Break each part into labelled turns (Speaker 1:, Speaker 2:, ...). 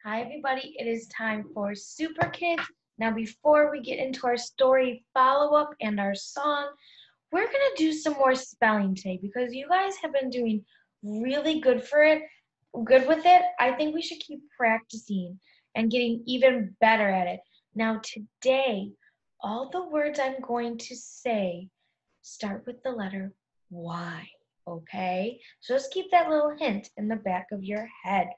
Speaker 1: Hi everybody, it is time for SuperKids. Now before we get into our story follow-up and our song, we're going to do some more spelling today because you guys have been doing really good with it. I think we should keep practicing and getting even better at it. Now today, all the words I'm going to say start with the letter Y, okay? So just keep that little hint in the back of your head.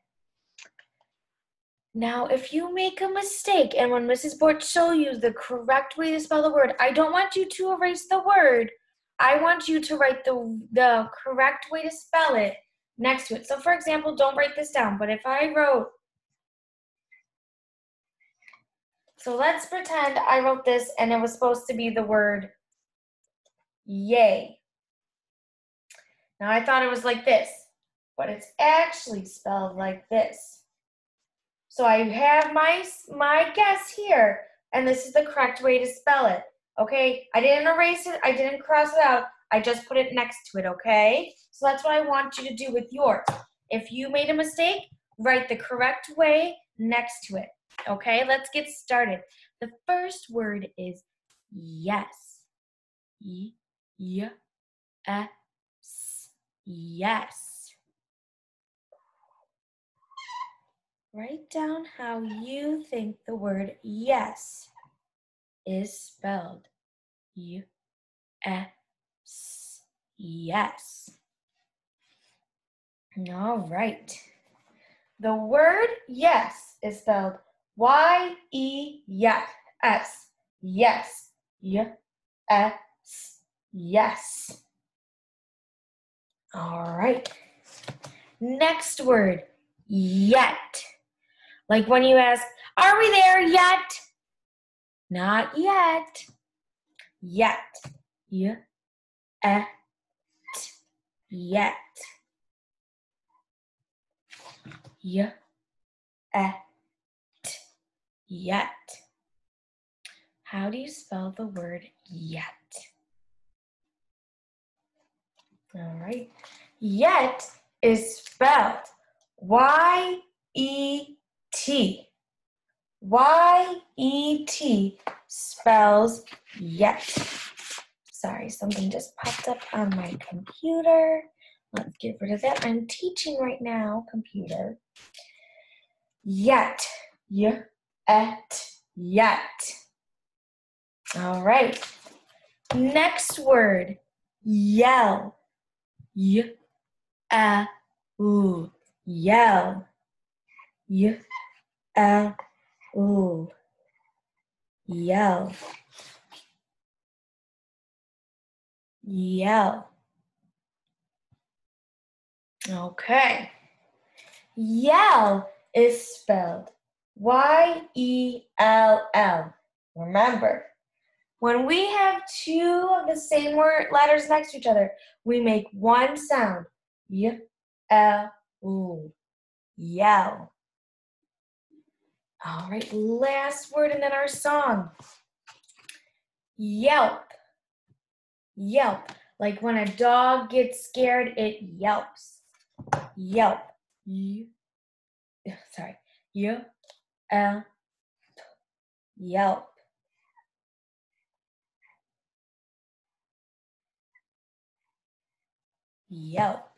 Speaker 1: Now, if you make a mistake and when Mrs. Bort shows you the correct way to spell the word, I don't want you to erase the word. I want you to write the correct way to spell it next to it. So, for example, don't write this down, but if I wrote, so let's pretend I wrote this and it was supposed to be the word yay. Now, I thought it was like this, but it's actually spelled like this. So I have my guess here, and this is the correct way to spell it, okay? I didn't erase it, I didn't cross it out, I just put it next to it, okay? So that's what I want you to do with yours. If you made a mistake, write the correct way next to it, okay? Let's get started. The first word is yes. Y-e-s, yes. Write down how you think the word yes is spelled. Y-e-s, yes. All right. The word yes is spelled Y-E-S, yes, Y-E-S, yes. All right. Next word, yet. Like when you ask, are we there yet? Not yet. Yet. Yet. Yet. Yet. Yet. How do you spell the word yet? All right. Yet is spelled Y-E-T. Y-E-T spells yet. Sorry, something just popped up on my computer. Let's get rid of that. I'm teaching right now, computer. Yet. Yet. All right. Next word, yell. Y-E-L. Yell. Y-E-L. Yell. Yell. Okay. Yell is spelled Y-E-L-L. Remember, when we have two of the same letters next to each other, we make one sound. Y-L-U. Yell. All right, last word and then our song. Yelp. Yelp. Like when a dog gets scared, it yelps. Yelp. Sorry. Y-L. Yelp. Yelp.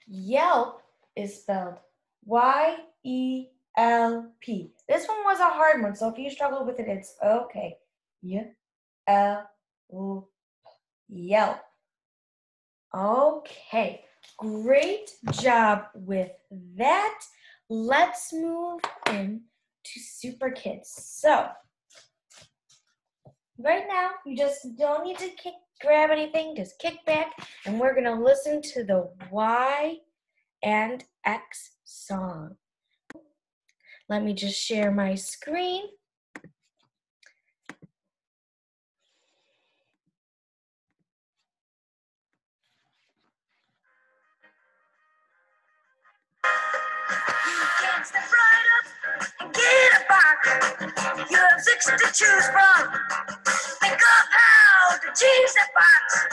Speaker 1: Yelp is spelled Y-E-L-P. This one was a hard one, so if you struggle with it, it's okay. Y-L-P. Yelp. Okay, great job with that. Let's move in to SuperKids. So, right now, you just don't need to grab anything, just kick back, and we're gonna listen to the Y and X song. Let me just share my screen.
Speaker 2: Step right up and get a box. You have 6 to choose from. Think of how to change that box.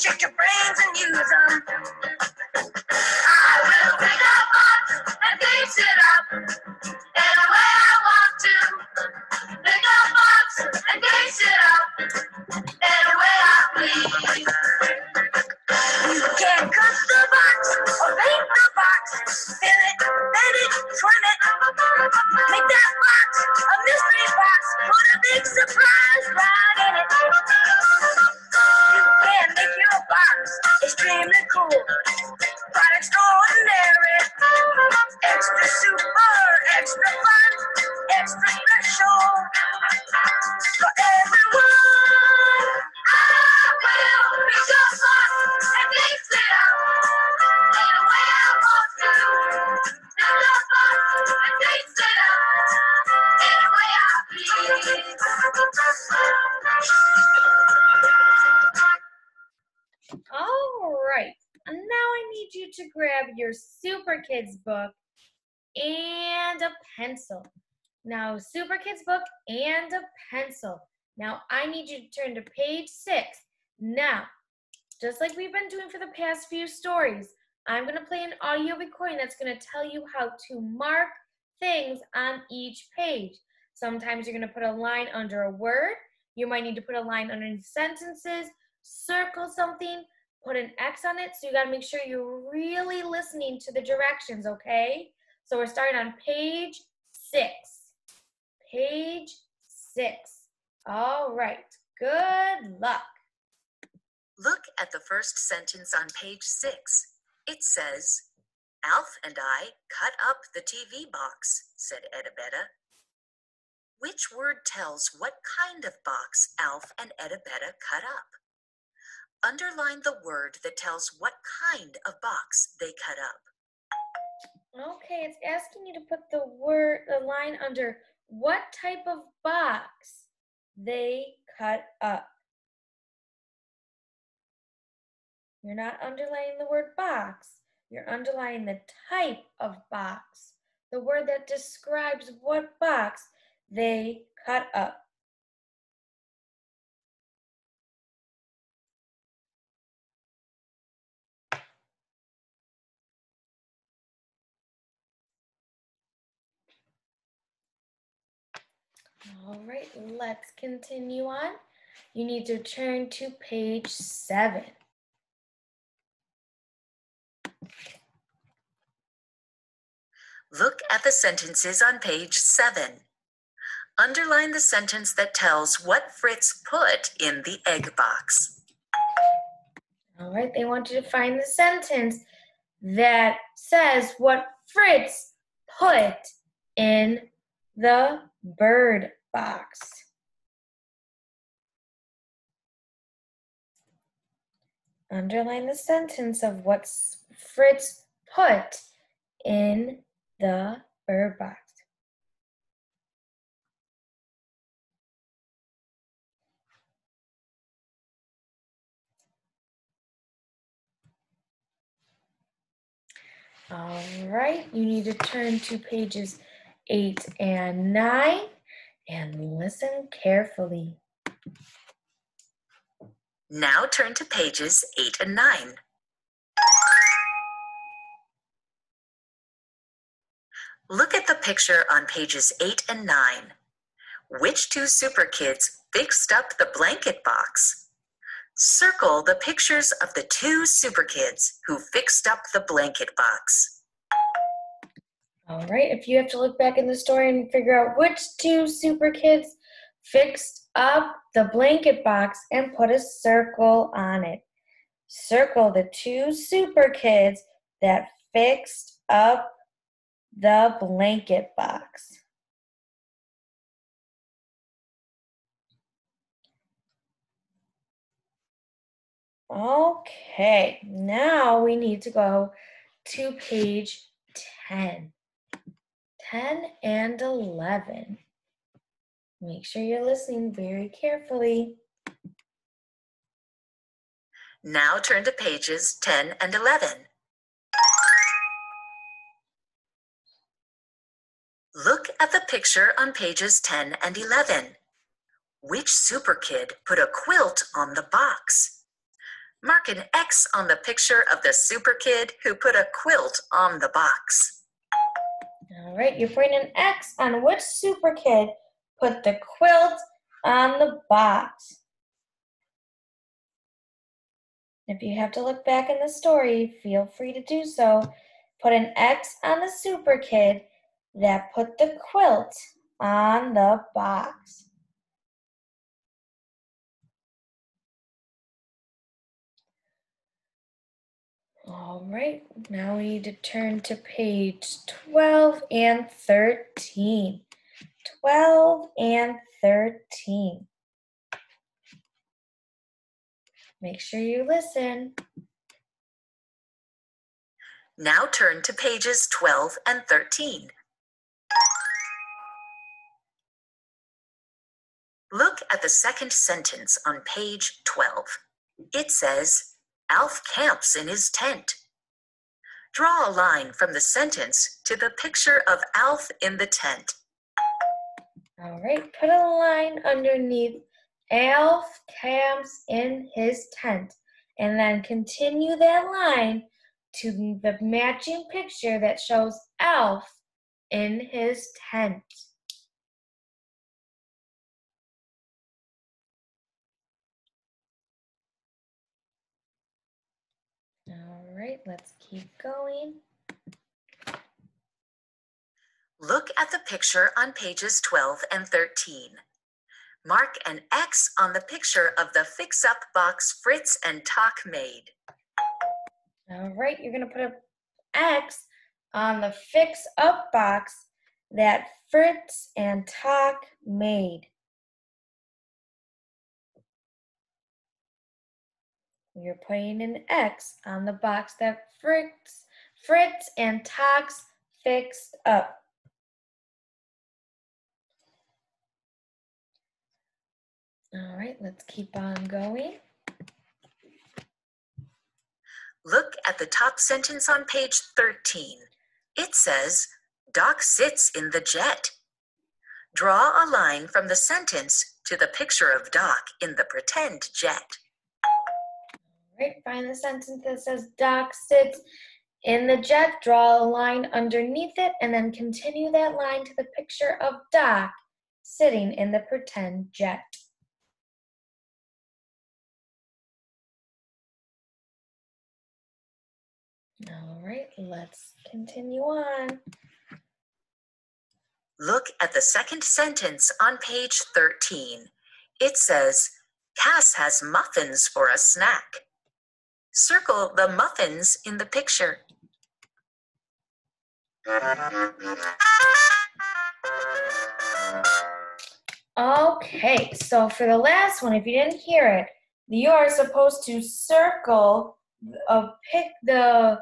Speaker 2: Shake your brains and use them. I will pick a box. Fill it, bend it, trim it. Make that box a mystery box. Put a big surprise right in it. You can make your box extremely cool. Quite extraordinary. Extra super, extra fun, extra special. For everyone, I will be just like and mix it up. In a way I want to. Do just like and mix it up. In a way I please.
Speaker 1: All right, and now I need you to grab your SuperKids book and a pencil. Now, SuperKids book and a pencil. Now, I need you to turn to page 6. Now, just like we've been doing for the past few stories, I'm going to play an audio recording that's going to tell you how to mark things on each page. Sometimes you're going to put a line under a word. You might need to put a line underneath sentences, circle something, put an X on it. So you got to make sure you're really listening to the directions, okay? So we're starting on page 6. Page 6. All right. Good luck.
Speaker 3: Look at the first sentence on page 6. It says, Alf and I cut up the TV box, said Edabetta. Which word tells what kind of box Alf and Edabetta cut up? Underline the word that tells what kind of box they cut up.
Speaker 1: Okay, it's asking you to put the line under what type of box they cut up. You're not underlining the word box. You're underlining the type of box, the word that describes what box they cut up. All right, let's continue on. You need to turn to page 7.
Speaker 3: Look at the sentences on page 7. Underline the sentence that tells what Fritz put in the egg box.
Speaker 1: All right, they want you to find the sentence that says what Fritz put in the bird box. Underline the sentence of what Fritz put in the bird box. All right, you need to turn to pages 8 and 9 and listen carefully.
Speaker 3: Now turn to pages 8 and 9. Look at the picture on pages 8 and 9. Which two SuperKids fixed up the blanket box? Circle the pictures of the two SuperKids who fixed up the blanket box.
Speaker 1: All right, if you have to look back in the story and figure out which two SuperKids fixed up the blanket box and put a circle on it. Circle the two SuperKids that fixed up the blanket box. Okay, now we need to go to page 10. 10 and 11. Make sure you're listening very carefully.
Speaker 3: Now turn to pages 10 and 11. Look at the picture on pages 10 and 11. Which SuperKid put a quilt on the box? Mark an X on the picture of the SuperKid who put a quilt on the box.
Speaker 1: All right, you're putting an X on which SuperKid put the quilt on the box. If you have to look back in the story, feel free to do so. Put an X on the Super Kid that put the quilt on the box. All right, now we need to turn to page 12 and 13. 12 and 13. Make sure you listen.
Speaker 3: Now turn to pages 12 and 13. Look at the second sentence on page 12. It says, Alf camps in his tent. Draw a line from the sentence to the picture of Alf in the tent.
Speaker 1: All right, put a line underneath Alf camps in his tent, and then continue that line to the matching picture that shows Alf in his tent. All right, let's keep going.
Speaker 3: Look at the picture on pages 12 and 13. Mark an X on the picture of the fix-up box Fritz and Talk made.
Speaker 1: All right, you're going to put an X on the fix-up box that Fritz and Talk made. You're putting an X on the box that Fritz and Talks fixed up. All right, let's keep on going.
Speaker 3: Look at the top sentence on page 13. It says, Doc sits in the jet. Draw a line from the sentence to the picture of Doc in the pretend jet.
Speaker 1: All right, find the sentence that says Doc sits in the jet, draw a line underneath it, and then continue that line to the picture of Doc sitting in the pretend jet. All right, let's continue on.
Speaker 3: Look at the second sentence on page 13. It says, Cass has muffins for a snack. Circle the muffins in the picture.
Speaker 1: Okay, so for the last one, if you didn't hear it, you are supposed to circle the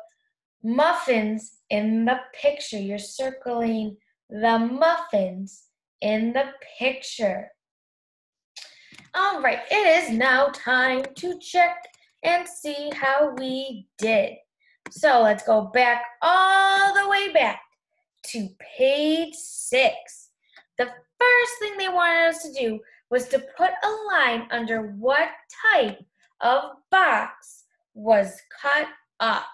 Speaker 1: muffins in the picture. You're circling the muffins in the picture. All right, it is now time to check and see how we did. So let's go back all the way back to page 6. The first thing they wanted us to do was to put a line under what type of box was cut up.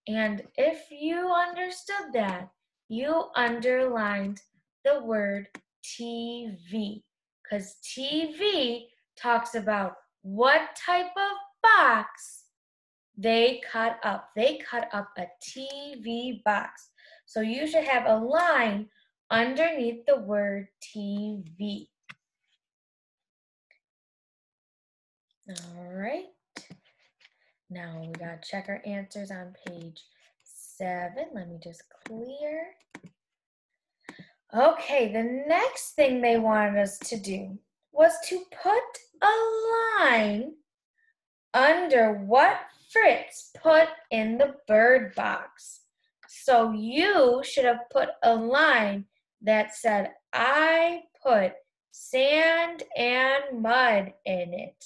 Speaker 1: And if you understood that, you underlined the word TV, because TV talks about what type of box they cut up. They cut up a TV box. So you should have a line underneath the word TV. All right. Now we gotta check our answers on page 7. Let me just clear. Okay, the next thing they wanted us to do was to put a line under what Fritz put in the bird box. So you should have put a line that said, I put sand and mud in it,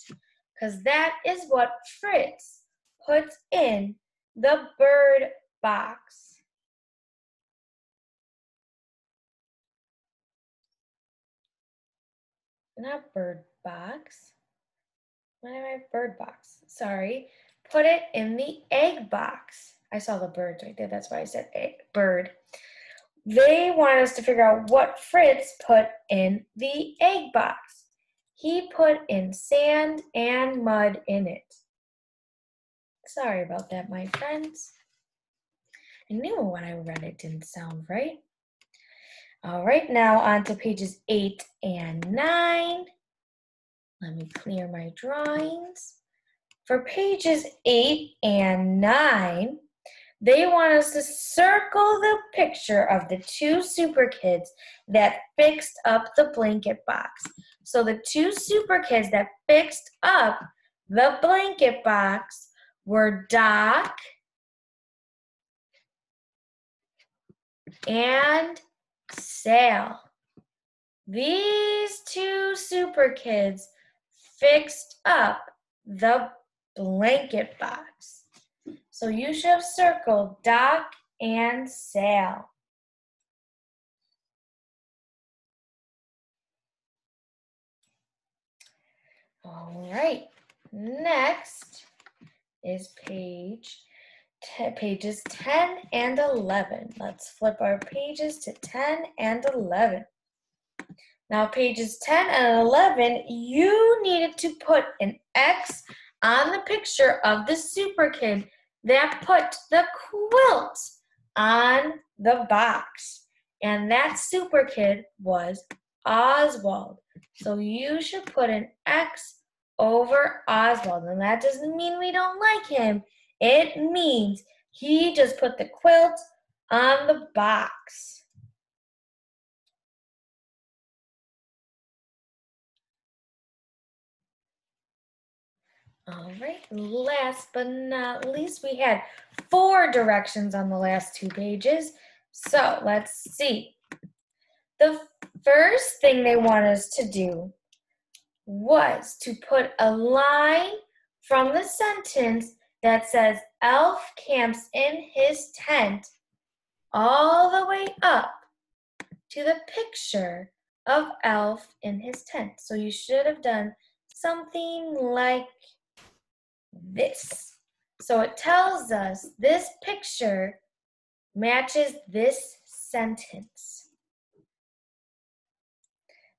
Speaker 1: because that is what Fritz puts in the bird box. Not bird box. What am I? Bird box. Sorry. Put it in the egg box. I saw the birds right there. That's why I said egg, bird. They wanted us to figure out what Fritz put in the egg box. He put in sand and mud in it. Sorry about that, my friends. I knew when I read it didn't sound right. All right, now on to pages 8 and 9. Let me clear my drawings. For pages 8 and 9, they want us to circle the picture of the two super kids that fixed up the blanket box. So the two super kids that fixed up the blanket box were Doc and Sal. These two super kids fixed up the blanket box. So you should have circled Doc and Sal. All right, next is pages 10 and 11. Let's flip our pages to 10 and 11. Now pages 10 and 11, you needed to put an X on the picture of the super kid that put the quilt on the box. And that super kid was Oswald. So you should put an X over Oswald. And that doesn't mean we don't like him. It means he just put the quilt on the box. All right, last but not least, we had 4 directions on the last 2 pages. So let's see. The first thing they want us to do was to put a line from the sentence that says, Elf camps in his tent, all the way up to the picture of Elf in his tent. So you should have done something like this. So it tells us this picture matches this sentence.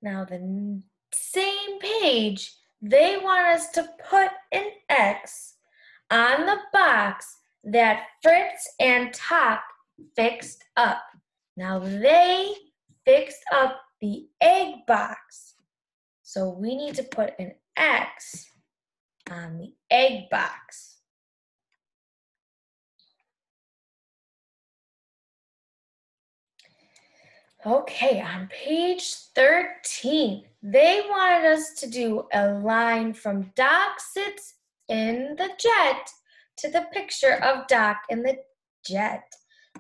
Speaker 1: Now the same page, they want us to put an X on the box that Fritz and Talk fixed up. Now they fixed up the egg box. So we need to put an X on the egg box. Okay, on page 13, they wanted us to do a line from Doc sits in the jet to the picture of Doc in the jet.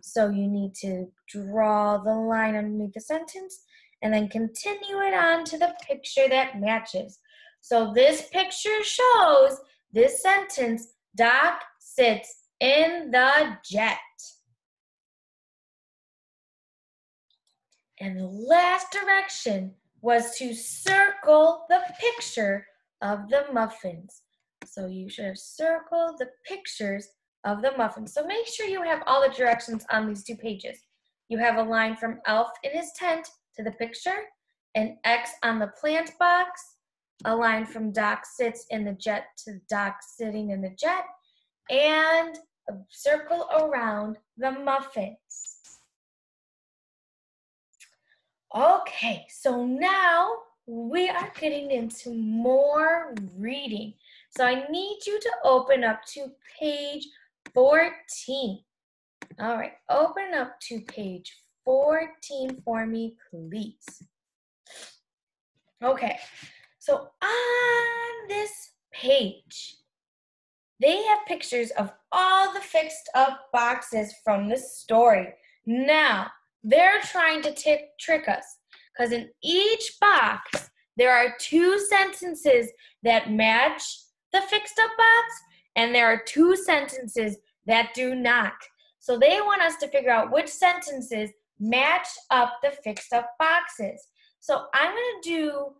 Speaker 1: So you need to draw the line underneath the sentence and then continue it on to the picture that matches. So this picture shows this sentence, Doc sits in the jet. And the last direction was to circle the picture of the muffins. So you should have circled the pictures of the muffins. So make sure you have all the directions on these 2 pages. You have a line from Elf in his tent to the picture, an X on the plant box, a line from Doc sits in the jet to Doc sitting in the jet, and a circle around the muffins. Okay, so now we are getting into more reading. So I need you to open up to page 14. All right, open up to page 14 for me, please. Okay, so on this page, they have pictures of all the fixed up boxes from the story. Now, they're trying to trick us because in each box, there are 2 sentences that match the fixed up box and there are 2 sentences that do not. So they want us to figure out which sentences match up the fixed up boxes. So I'm going to do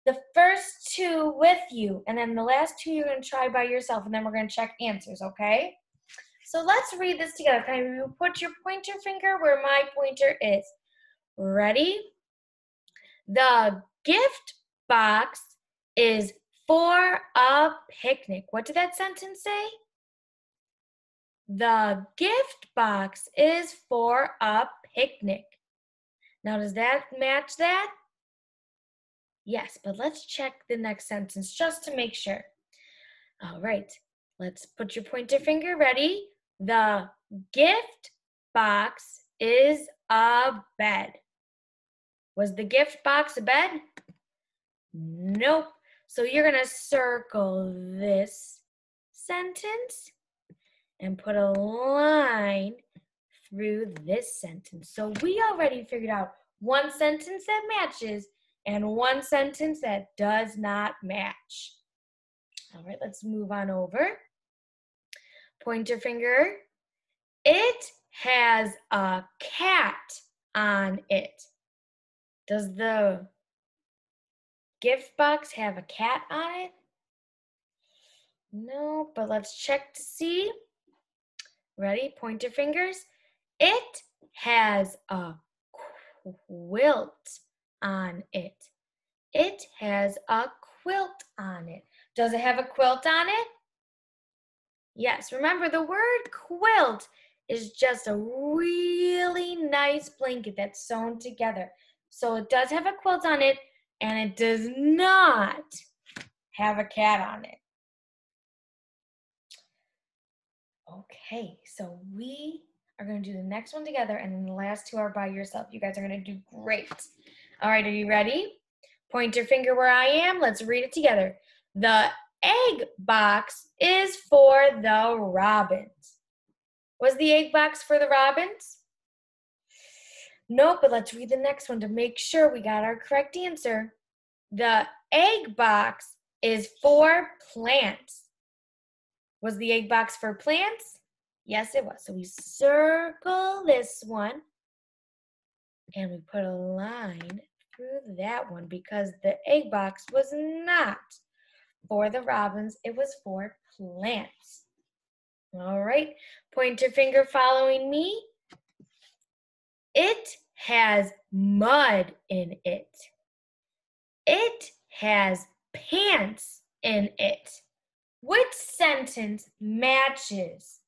Speaker 1: the first 2 with you, and then the last 2 you're going to try by yourself, and then we're going to check answers, okay? So let's read this together. Can you put your pointer finger where my pointer is? Ready? The gift box is for a picnic. What did that sentence say? The gift box is for a picnic. Now, does that match that? Yes, but let's check the next sentence just to make sure. All right, let's put your pointer finger. Ready? The gift box is a bed. Was the gift box a bed? Nope. So you're going to circle this sentence and put a line through this sentence. So we already figured out one sentence that matches and one sentence that does not match. All right, let's move on over. Pointer finger. It has a cat on it. Does the gift box have a cat on it? No, but let's check to see. Ready? Pointer fingers. It has a quilt on it. It has a quilt on it. Does it have a quilt on it? Yes, remember the word quilt is just a really nice blanket that's sewn together. So it does have a quilt on it, and it does not have a cat on it. Okay, so we are going to do the next one together, and then the last two are by yourself. You guys are going to do great. All right, are you ready? Point your finger where I am. Let's read it together. The egg box is for the robins. Was the egg box for the robins? No, but let's read the next one to make sure we got our correct answer. The egg box is for plants. Was the egg box for plants? Yes, it was. So we circle this one and we put a line through that one because the egg box was not for the robins. It was for plants. All right, pointer finger following me. It has mud in it. It has pants in it. Which sentence matches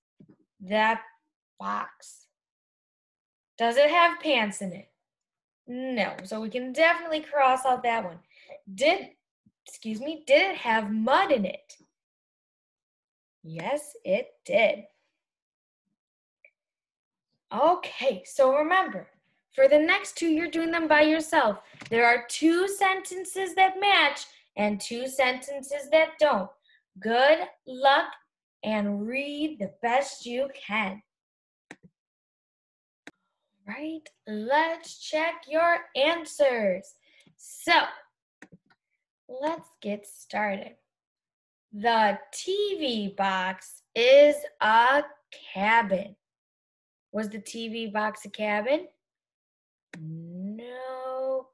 Speaker 1: that box? Does it have pants in it? No, so we can definitely cross out that one. Did it have mud in it? Yes, it did. Okay, so remember, for the next two, you're doing them by yourself. There are two sentences that match and two sentences that don't. Good luck and read the best you can. Right, let's check your answers. So, let's get started. The TV box is a cabin. Was the TV box a cabin? Nope.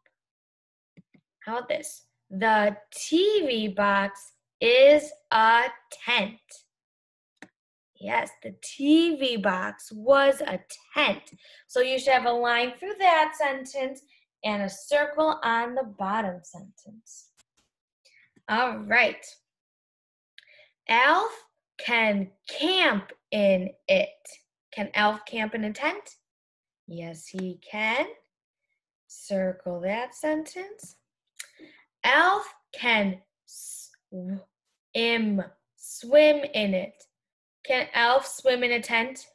Speaker 1: How about this? The TV box is a tent. Yes, the TV box was a tent. So you should have a line through that sentence and a circle on the bottom sentence. All right. Alf can camp in it. Can Alf camp in a tent? Yes, he can. Circle that sentence. Alf can swim in it. Can Alf swim in a tent?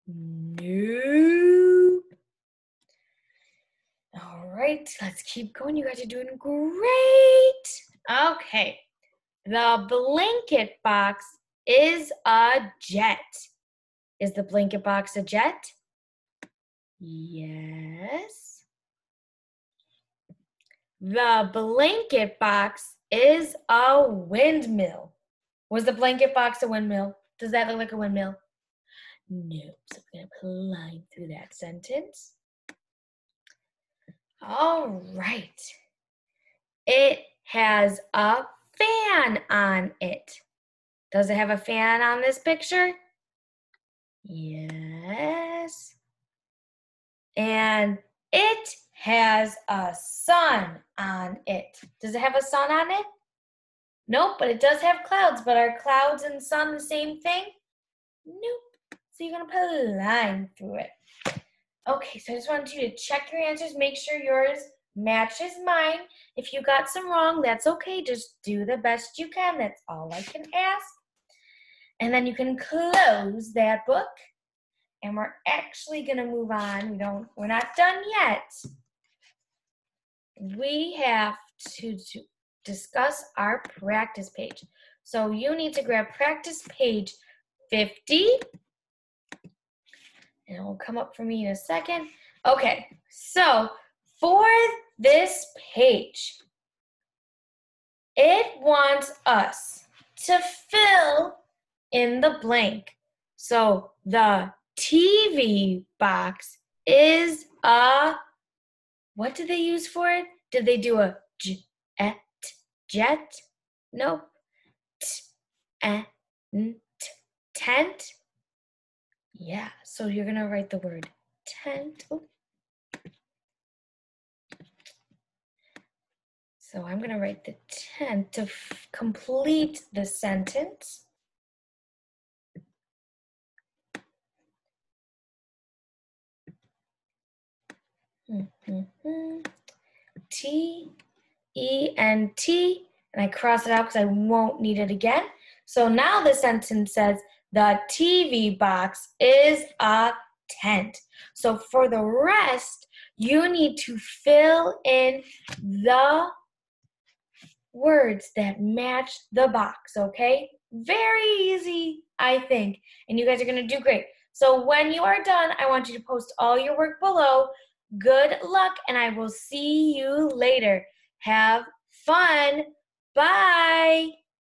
Speaker 1: Nope. All right, let's keep going. You guys are doing great. Okay. The blanket box is a jet. Is the blanket box a jet? Yes. The blanket box is a windmill. Was the blanket box a windmill? Does that look like a windmill? No. So we're going to put a line through that sentence. All right. It has a fan on it. Does it have a fan on this picture? Yes. And it has a sun on it. Does it have a sun on it? Nope, but it does have clouds. But are clouds and sun the same thing? Nope. So you're going to put a line through it. Okay, so I just want you to check your answers. Make sure yours matches mine. If you got some wrong, that's okay. Just do the best you can. That's all I can ask. And then you can close that book. And we're actually going to move on. We're not done yet. We have to discuss our practice page. So you need to grab practice page 50. And it will come up for me in a second. Okay, so for this page, it wants us to fill in the blank. So the TV box is a, what did they use for it? Did they do a jet? Nope. Tent? Yeah, so you're going to write the word tent. Ooh. So I'm going to write the tent to complete the sentence. T-E-N-T, and I cross it out because I won't need it again. So now the sentence says, the TV box is a tent. So for the rest, you need to fill in the words that match the box, okay? Very easy, I think. And you guys are going to do great. So when you are done, I want you to post all your work below. Good luck, and I will see you later. Have fun. Bye.